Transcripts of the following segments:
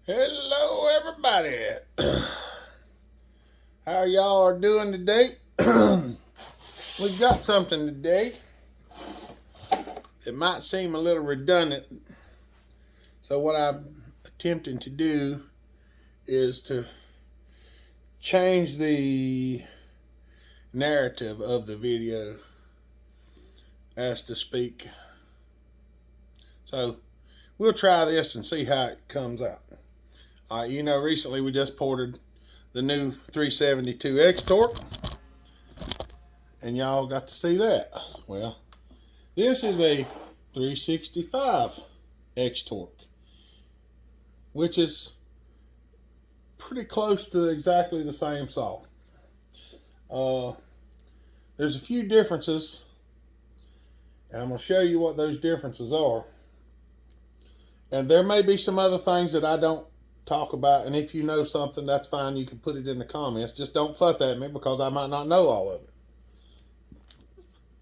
Hello, everybody. How y'all are doing today? We've got something today. It might seem a little redundant. So what I'm attempting to do is to change the narrative of the video, as to speak. So we'll try this and see how it comes out. Recently we just ported the new 372X Torq, and y'all got to see that. Well, this is a 365X Torq, which is pretty close to exactly the same saw. There's a few differences, and I'm going to show you what those differences are. And there may be some other things that I don't talk about, and if you know something, that's fine. You can put it in the comments. Just don't fuss at me, because I might not know all of it.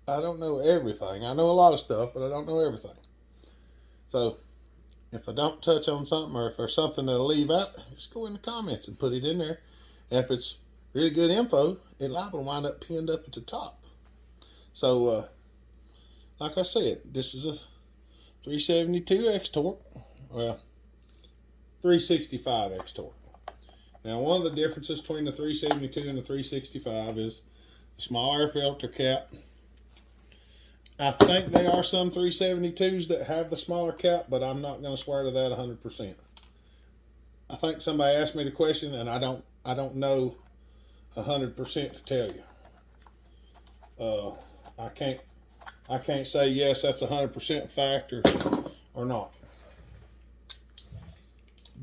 I don't know everything. I know a lot of stuff, but I don't know everything. So if I don't touch on something, or if there's something that'll leave out, just go in the comments and put it in there. And if it's really good info, it liable to wind up pinned up at the top. So like I said, this is a 372X Torq. Well, 365X Torq. Now, one of the differences between the 372 and the 365 is the small air filter cap. I think there are some 372s that have the smaller cap, but I'm not going to swear to that 100%. I think somebody asked me the question, and I don't know 100% to tell you. I can't say yes, that's 100% fact or not.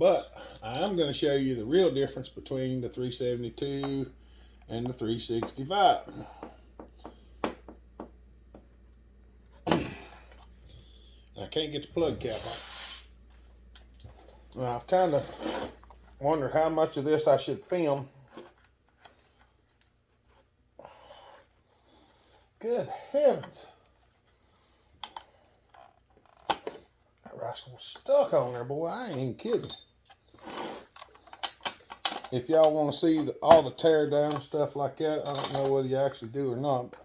But I am going to show you the real difference between the 372 and the 365. I can't get the plug cap on. Now, I've kind of wondered how much of this I should film. Good heavens. That rascal was stuck on there, boy. I ain't even kidding. If y'all want to see all the tear down stuff like that, I don't know whether you actually do or not, but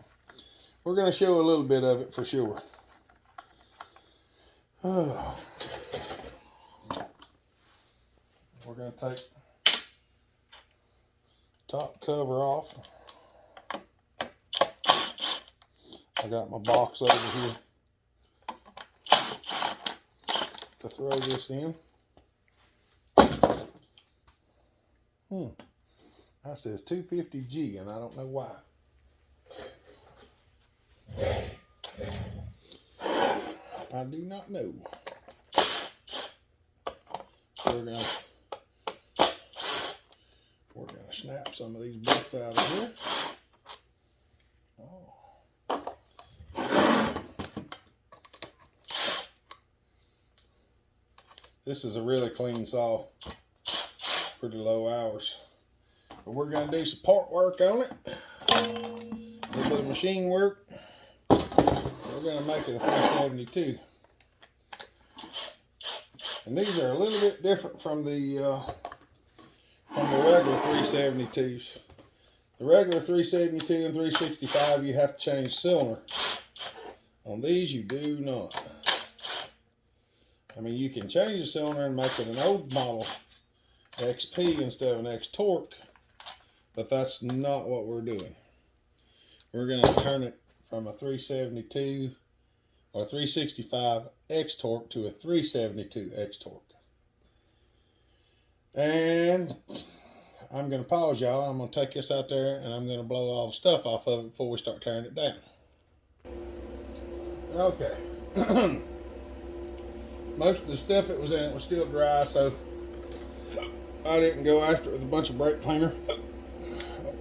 we're going to show a little bit of it for sure. We're going to take top cover off. I got my box over here to throw this in. That says 250G, and I don't know why. I do not know. So we're gonna snap some of these bolts out of here. This is a really clean saw. Pretty low hours. But we're going to do some part work on it. A little bit of machine work. We're going to make it a 372. And these are a little bit different from the regular 372s. The regular 372 and 365, you have to change the cylinder. On these, you do not. I mean, you can change the cylinder and make it an old model XP instead of an X Torq, but that's not what we're doing. We're going to turn it from a 372 or 365 X Torq to a 372 X Torq. And I'm going to pause y'all. I'm going to take this out there and I'm going to blow all the stuff off of it before we start tearing it down. Okay. Most of the stuff that was in it was still dry, so I didn't go after it with a bunch of brake cleaner. Oh,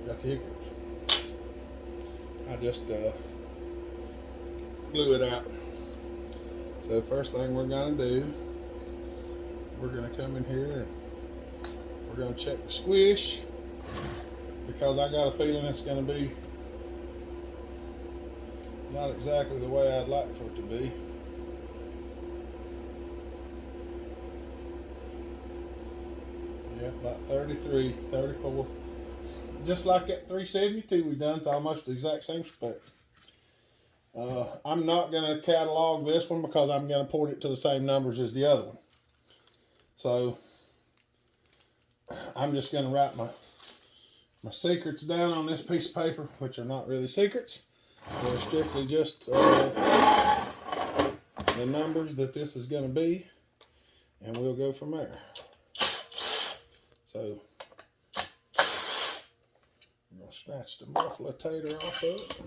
got the hiccups. I just blew it out. So the first thing we're going to do, we're going to come in here and we're going to check the squish, because I got a feeling it's going to be not exactly the way I'd like for it to be. Yeah, about 33, 34. Just like that 372 we done, it's almost the exact same spec. I'm not going to catalog this one because I'm going to port it to the same numbers as the other one. So I'm just going to write my secrets down on this piece of paper, which are not really secrets. They're strictly just the numbers that this is going to be, and we'll go from there. So I'm going to snatch the muffler tater off of it.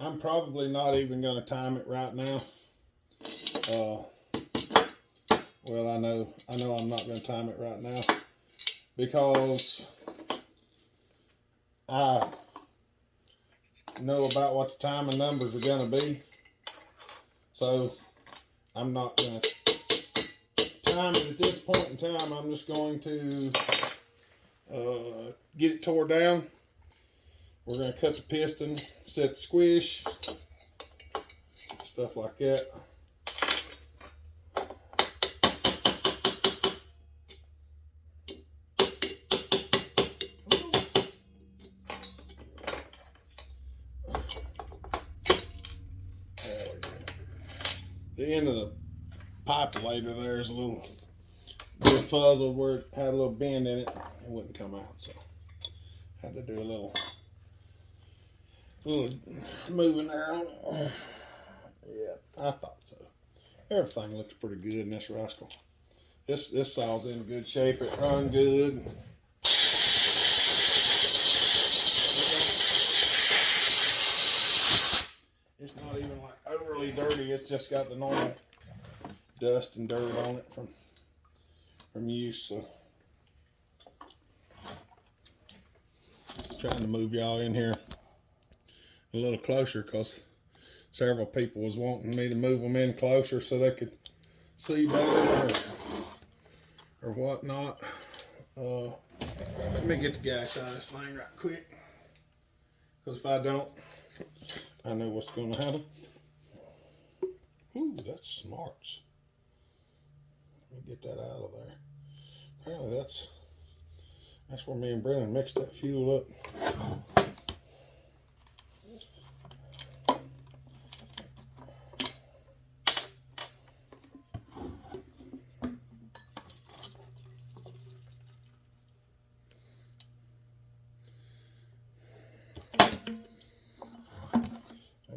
I'm probably not even going to time it right now. Well, I know I'm not going to time it right now because I know about what the time and numbers are going to be. So I'm not going to time it at this point in time. I'm just going to get it tore down. We're going to cut the piston, set the squish, stuff like that. The end of the pipe later there is a little bit fuzzled where it had a little bend in it. It wouldn't come out, so had to do a little moving there on it. Yeah, I thought so. Everything looks pretty good in this rascal. This saw's in good shape. It run good. It's not even like overly dirty. It's just got the normal dust and dirt on it from use. So trying to move y'all in here a little closer because several people was wanting me to move them in closer so they could see better or whatnot. Let me get the gas out of this thing right quick, because if I don't, I know what's going to happen. Ooh, that's smarts. Let me get that out of there. Apparently that's where me and Brennan mixed that fuel up.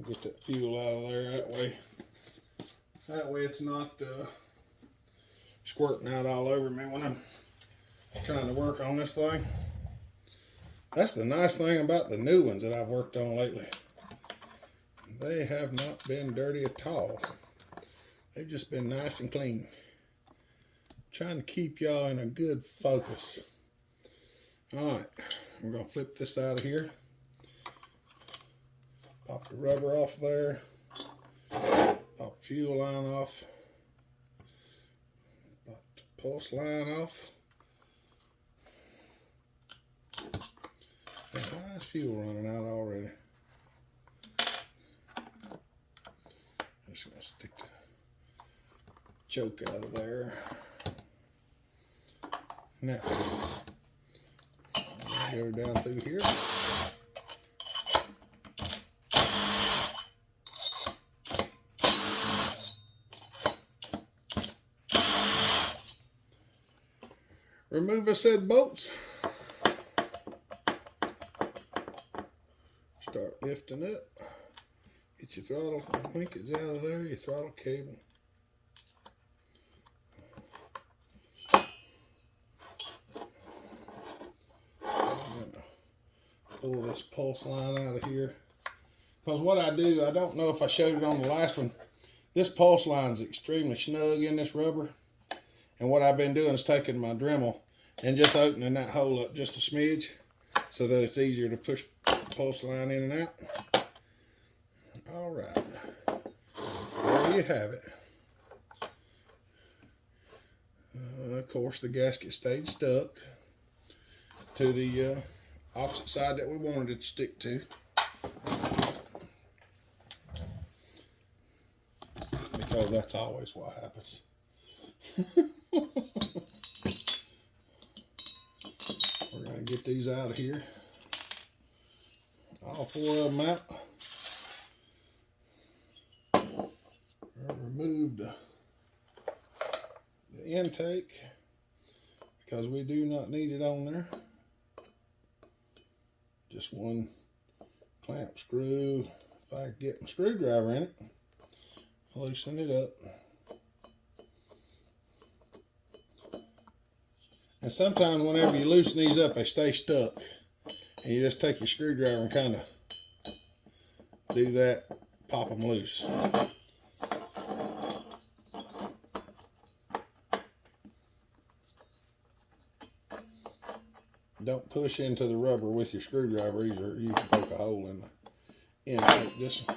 Get that fuel out of there that way it's not squirting out all over me when I'm trying to work on this thing. That's the nice thing about the new ones that I've worked on lately. They have not been dirty at all. They've just been nice and clean. Trying to keep y'all in a good focus. Alright, I'm going to flip this out of here. Pop the rubber off there. Pop the fuel line off. Pop the pulse line off. And why is fuel running out already? Just gonna stick the choke out of there. Now, go down through here. Remove the said bolts. Start lifting up. Get your throttle linkage out of there, your throttle cable. I'm gonna pull this pulse line out of here. Because what I do, I don't know if I showed it on the last one, this pulse line is extremely snug in this rubber. And what I've been doing is taking my Dremel and just opening that hole up just a smidge so that it's easier to push the pulse line in and out. All right, there you have it. Of course, the gasket stayed stuck to the opposite side that we wanted it to stick to. Let me because that's always what happens. We're going to get these out of here. All 4 of them out. Remove the intake because we do not need it on there. Just one clamp screw. If I get my screwdriver in it, loosen it up. And sometimes whenever you loosen these up, they stay stuck. And you just take your screwdriver and kind of do that, pop them loose. Don't push into the rubber with your screwdriver either. You can poke a hole in the intake. Just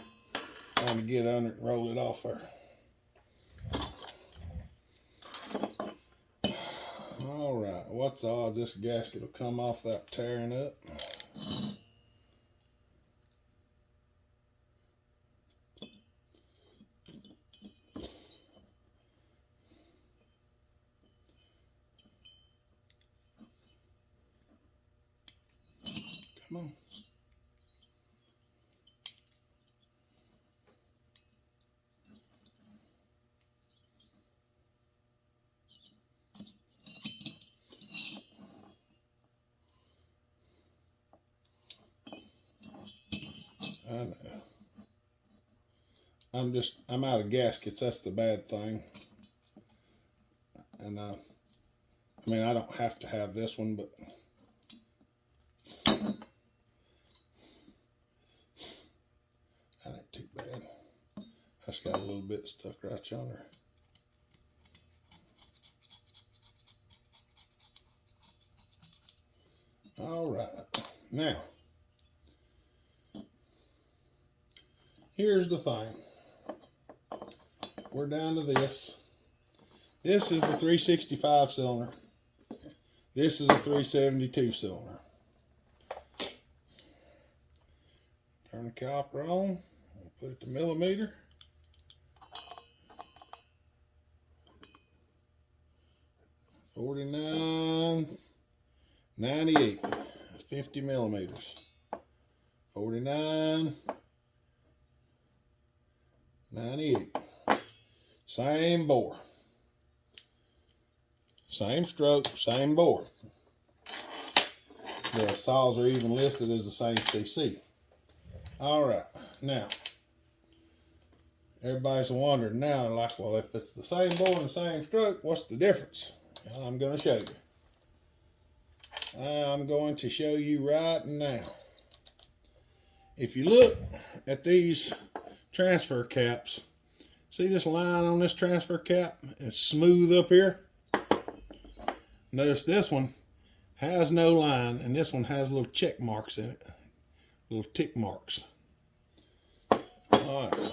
kind of get under it and roll it off there. All right, what's the odds this gasket will come off without tearing up? Come on. I know. I'm out of gaskets. That's the bad thing. And I mean, I don't have to have this one, but that ain't too bad. That's got a little bit stuck right yonder. All right, now here's the thing. We're down to this. This is the 365 cylinder. This is a 372 cylinder. Turn the caliper on. Put it to millimeter. $49.98. 50 millimeters. $49.98. Same bore. Same stroke, same bore. The saws are even listed as the same CC. All right, now, everybody's wondering now, like, well, if it's the same bore and the same stroke, what's the difference? Well, I'm going to show you. I'm going to show you right now. If you look at these transfer caps, see this line on this transfer cap? It's smooth up here. Notice this one has no line, and this one has little check marks in it, little tick marks. All right,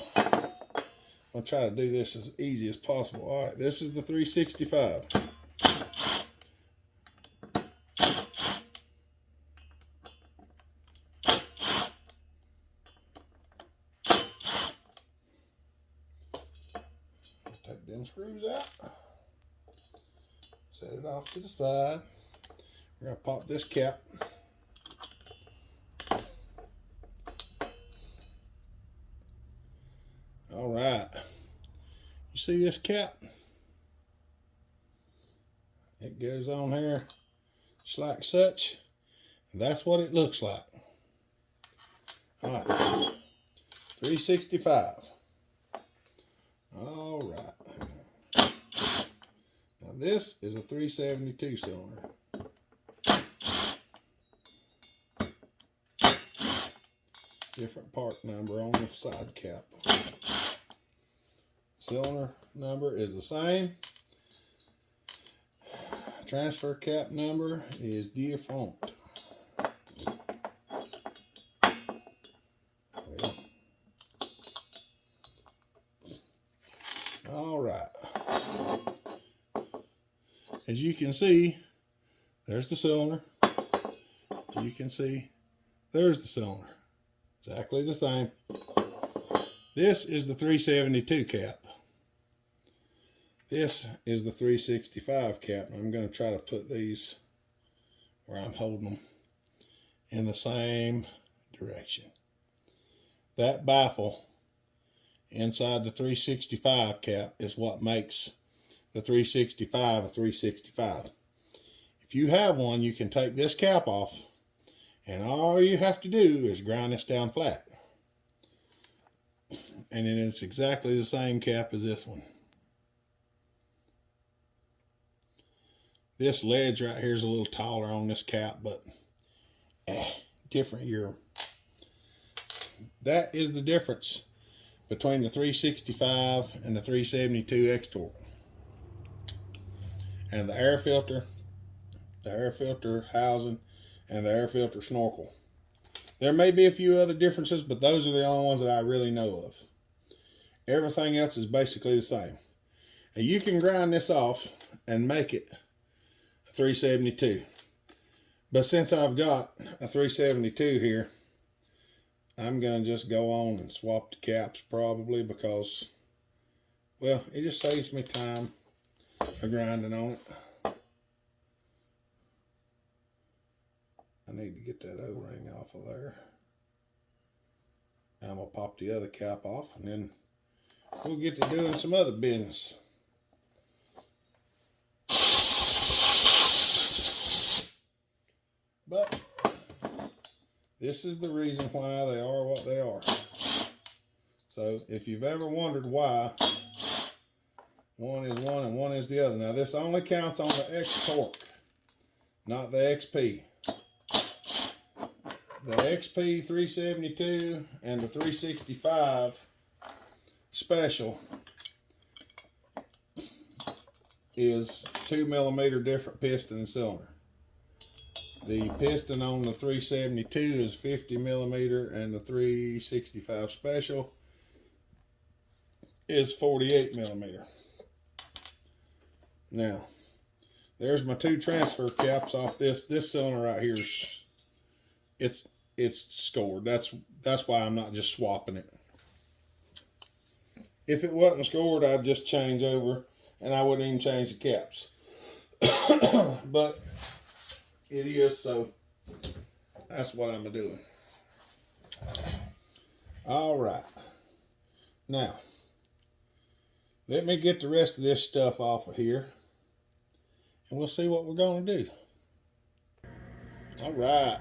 I'll try to do this as easy as possible. All right, this is the 365. Take them screws out. Set it off to the side. We're going to pop this cap. All right. You see this cap? It goes on here just like such. That's what it looks like. All right. 365. All right. This is a 372 cylinder. Different part number on the side cap. Cylinder number is the same. Transfer cap number is different. All right. As you can see, there's the cylinder. You can see there's the cylinder. Exactly the same. This is the 372 cap. This is the 365 cap. I'm going to try to put these where I'm holding them in the same direction. That baffle inside the 365 cap is what makes the 365 a 365. If you have one, you can take this cap off, and all you have to do is grind this down flat. And then it's exactly the same cap as this one. This ledge right here is a little taller on this cap, but different year. That is the difference between the 365 and the 372 X-Torq. And the air filter housing, and the air filter snorkel. There may be a few other differences, but those are the only ones that I really know of. Everything else is basically the same. And you can grind this off and make it a 372. But since I've got a 372 here, I'm going to just go on and swap the caps probably because, well, it just saves me time of grinding on it. I need to get that O-ring off of there. I'm going to pop the other cap off, and then we'll get to doing some other business. But this is the reason why they are what they are. So if you've ever wondered why one is one and one is the other. Now this only counts on the X-Torq, not the XP. The XP 372 and the 365 special is 2 millimeter different piston and cylinder. The piston on the 372 is 50 millimeter and the 365 special is 48 millimeter. Now, there's my two transfer caps off this. This cylinder right here is it's scored. That's why I'm not just swapping it. If it wasn't scored, I'd just change over and I wouldn't even change the caps. But it is, so that's what I'm doing. All right. Now, let me get the rest of this stuff off of here and we'll see what we're going to do. All right.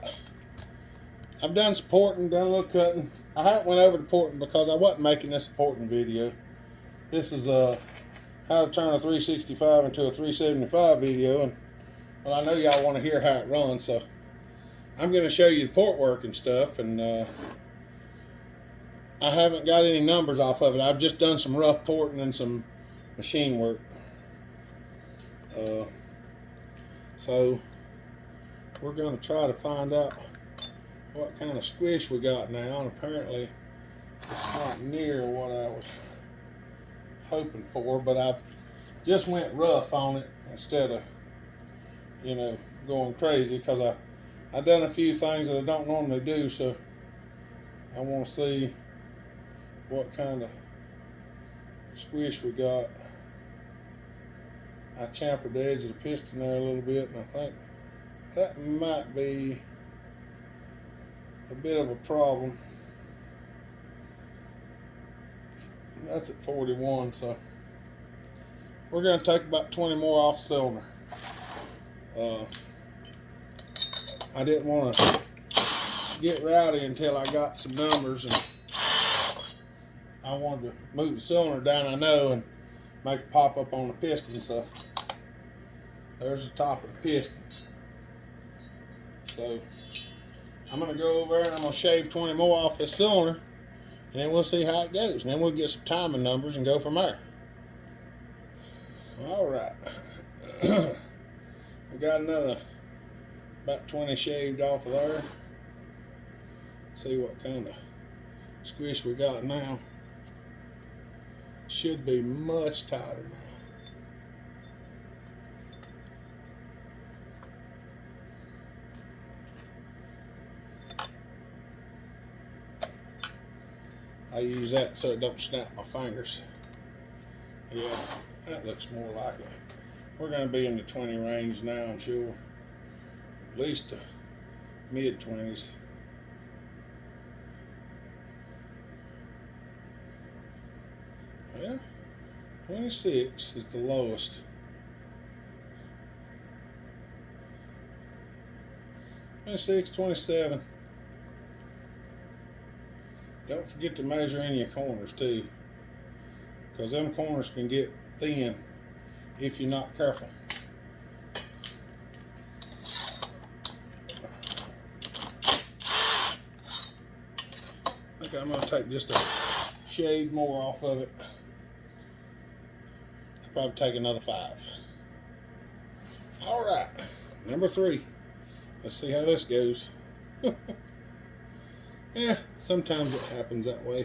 I've done some porting, done a little cutting. I haven't went over to porting because I wasn't making this a porting video. This is how to turn a 365 into a 375 video, and well, I know y'all want to hear how it runs, so I'm going to show you the port work and stuff, and I haven't got any numbers off of it. I've just done some rough porting and some machine work. So we're going to try to find out what kind of squish we got now, and apparently it's not near what I was hoping for, but I just went rough on it instead of, you know, going crazy, because I done a few things that I don't normally do, so I want to see what kind of squish we got. I chamfered the edge of the piston there a little bit, and I think that might be a bit of a problem. That's at 41, so we're going to take about 20 more off the cylinder. I didn't want to get rowdy until I got some numbers, and I wanted to move the cylinder down, I know, and make it pop up on the piston. So there's the top of the piston. So I'm going to go over there and I'm going to shave 20 more off this cylinder, and then we'll see how it goes. And then we'll get some timing numbers and go from there. All right. We got another about 20 shaved off of there. See what kind of squish we got now. Should be much tighter now. I use that so it don't snap my fingers. Yeah, That looks more like it. We're going to be in the 20 range now, I'm sure. At least mid 20s. Yeah, 26 is the lowest. 26, 27. Don't forget to measure in your corners too, because them corners can get thin if you're not careful. I think I'm going to take just a shade more off of it. I'll probably take another 5. All right, number 3. Let's see how this goes. Yeah, sometimes it happens that way.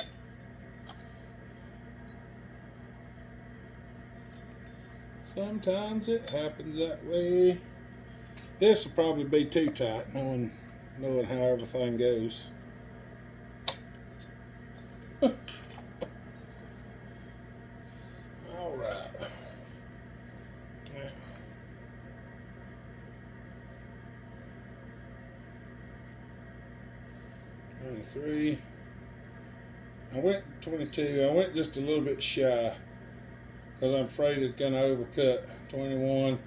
Sometimes it happens that way. This will probably be too tight, knowing how everything goes. All right. Yeah. 23. I went 22. I went just a little bit shy because I'm afraid it's going to overcut. 21.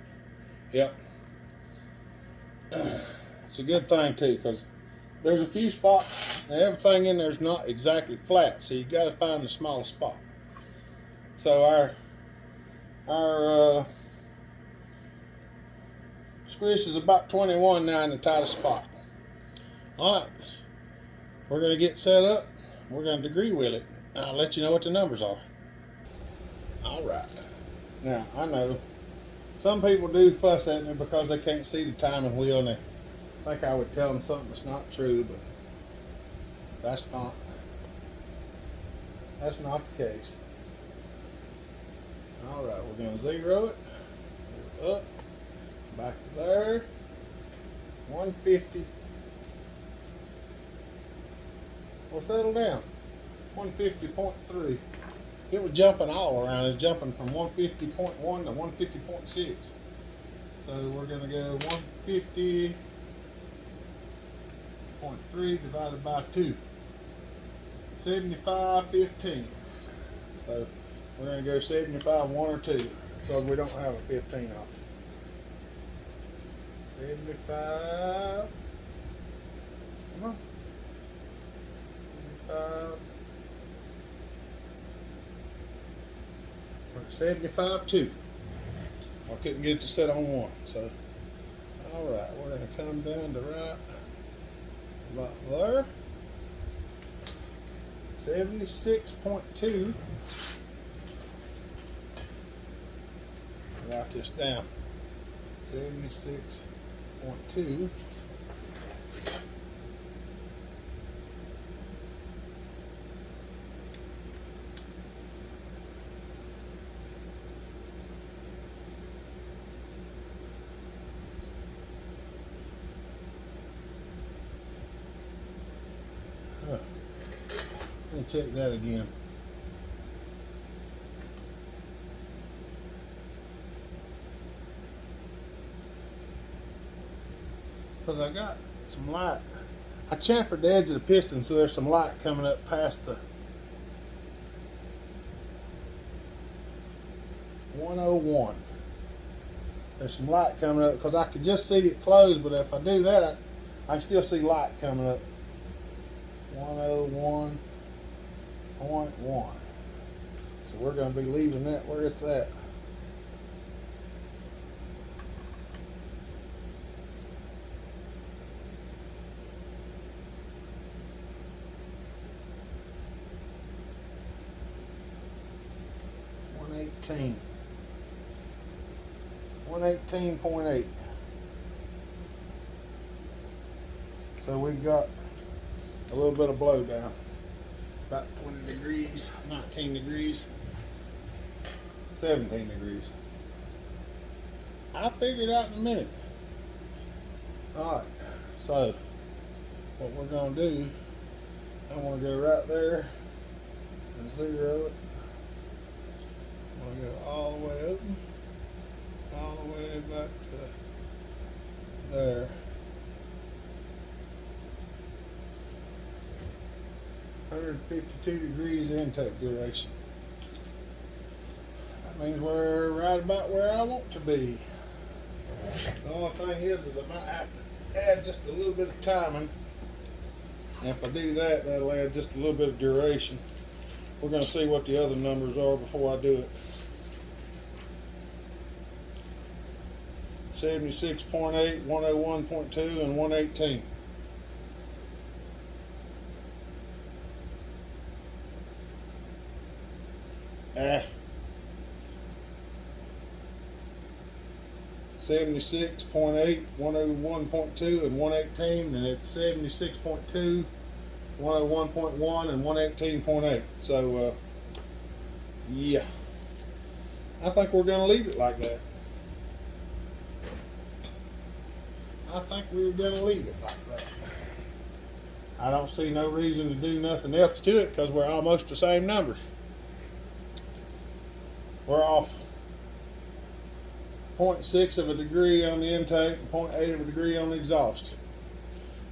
Yep. It's a good thing too, because there's a few spots and everything in there is not exactly flat, so you got to find the smallest spot. So our squish is about 21 now in the tightest spot. All right, we're going to get set up. We're going to degree wheel it. I'll let you know what the numbers are. All right. Now, I know some people do fuss at me because they can't see the timing wheel and they think I would tell them something that's not true, but that's not the case. All right, we're going to 0 it. Up, back to there. 150. We'll settle down. 150.3. It was jumping all around. It's jumping from 150.1 to 150.6. So we're going to go 150.3 divided by 2. 75.15. So we're going to go 75, 1 or 2, because we don't have a 15 option. 75. Come on. 75. 75.2. I couldn't get it to set on 1. So, all right, we're going to come down to right about there. 76.2. Write this down. 76.2. Let me check that again. Because I got some light. I chamfered the edge of the piston, so there's some light coming up past the 101. There's some light coming up because I can just see it close, but if I do that, I can still see light coming up. 101.1. So we're going to be leaving that where it's at. $118. 118.8. So we've got a little bit of blow down. About 20 degrees, 19 degrees, 17 degrees. I'll figure it out in a minute. Alright, so what we're going to do, I'm going to go right there and 0 it. I'll go all the way open, all the way back to there. 152 degrees intake duration. That means we're right about where I want to be. The only thing is I might have to add just a little bit of timing. And if I do that, that'll add just a little bit of duration. We're going to see what the other numbers are before I do it. 76.8, 101.2, and 118. Ah. 76.8, 101.2, and 118, and it's 76.2, 101.1, and 118.8. So, yeah. I think we're going to leave it like that. I think we're going to leave it like that. I don't see no reason to do nothing else to it because we're almost the same numbers. We're off 0.6 of a degree on the intake and 0.8 of a degree on the exhaust.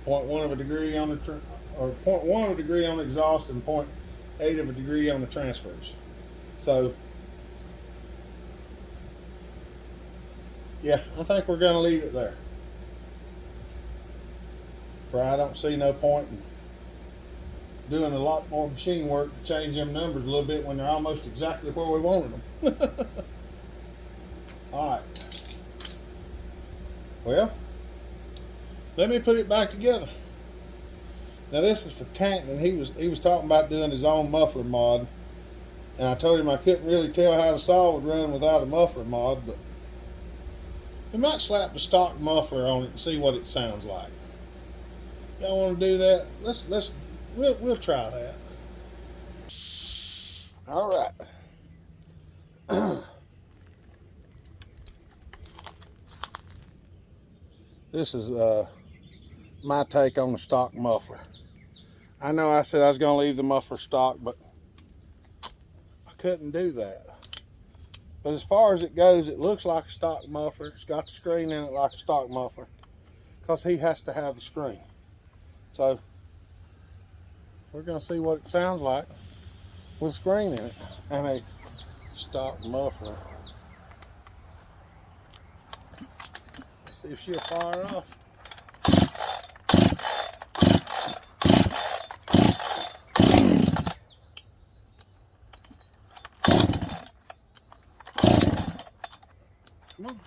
0.1 of a degree on the 0.1 of a degree on the exhaust and 0.8 of a degree on the transfers. So yeah, I think we're going to leave it there. For I don't see no point in doing a lot more machine work to change them numbers a little bit when they're almost exactly where we wanted them. All right. Well, let me put it back together. Now this is for Tanton. He was talking about doing his own muffler mod, and I told him I couldn't really tell how the saw would run without a muffler mod, but we might slap the stock muffler on it and see what it sounds like. Y'all want to do that? We'll try that. All right. This is my take on the stock muffler. I know I said I was going to leave the muffler stock, but I couldn't do that. But as far as it goes, it looks like a stock muffler. It's got the screen in it like a stock muffler because he has to have the screen. So we're going to see what it sounds like with a screen in it and a stock muffler. Let's see if she'll fire off. Come on.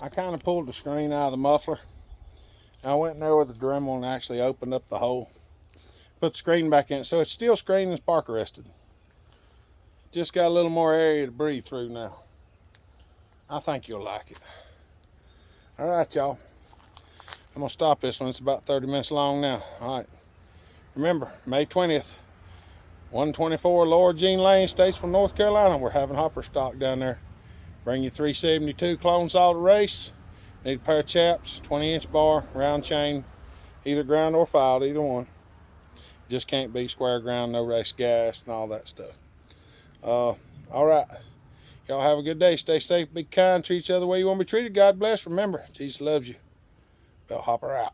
I kind of pulled the screen out of the muffler. I went in there with the Dremel and actually opened up the hole. Put the screen back in. So it's still screen and spark arrested. Just got a little more area to breathe through now. I think you'll like it. All right, y'all. I'm going to stop this one. It's about 30 minutes long now. All right. Remember, May 20th, 124 Lower Jean Lane, Statesville, North Carolina. We're having hopper stock down there. Bring you 372 clone saw to race. Need a pair of chaps, 20-inch bar, round chain, either ground or filed, either one. Just can't be square ground, no race gas, and all that stuff. All right. Y'all have a good day. Stay safe, be kind, treat each other the way you want to be treated. God bless. Remember, Jesus loves you. Bell Hopper out.